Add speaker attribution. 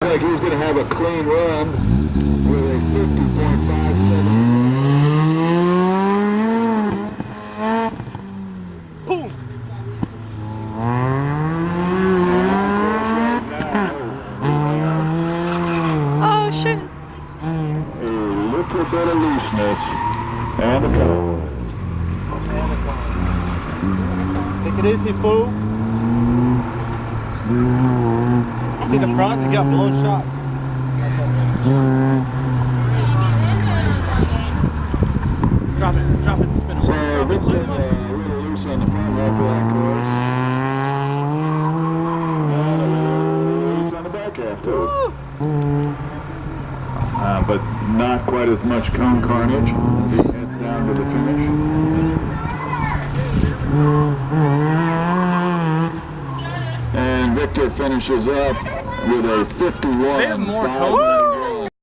Speaker 1: Like he's going to have a clean run with a 50.57.
Speaker 2: Boom!
Speaker 3: Oh shit!
Speaker 1: A little bit of looseness and a cut.
Speaker 2: Take it easy, fool. See the front? You got blown shots. Drop it, spin it.
Speaker 1: So Victor a little loose on the front half of that course. And a little loose on the back half too. But not quite as much cone carnage as he heads down to the finish. And Victor finishes up with a 51.
Speaker 2: They have more cones